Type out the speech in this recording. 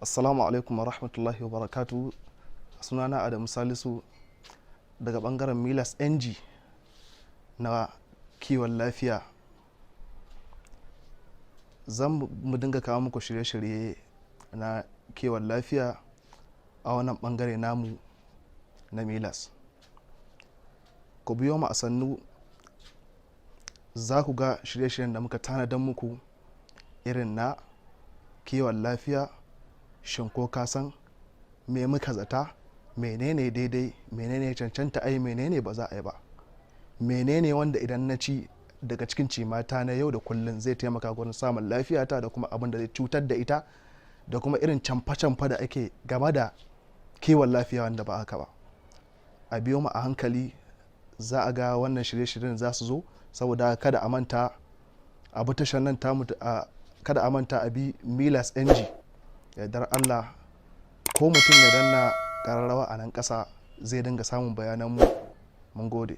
Assalamu alaikum wa rahmatullahi wa barakatu. Sunana Adamu Salisu daga bangaren Milas NG na kiwon lafiya. Zan mu dinga kawo muku shirye-shirye na kiwon lafiya a wannan bangare namu na Milas. Ku biyo mu a sannu, za ku ga shirye-shiryen da muka tanadan muku irin na kiwon lafiya. Shin ko ka san me muka zata, menene daidai, menene cancanta ai, menene ba za a yi ba, menene wanda idan na ci daga cikin cimata na yau da kullum zai taimaka gurin samun lafiyata, da kuma abin da zai cutar da ita, da kuma irin camfa-camfa da ake game da kiwon lafiya wanda ba haka ba. A biyo mu a hankali, za a ga wannan shirye-shiryen za su zo, saboda kada a manta abu tashar nan tamu, kada a manta a bi Milas NG. Yardar Allah, ko mutum ya danna ƙararrawa a nan ƙasa zai dinga samun bayananmu. Mun gode.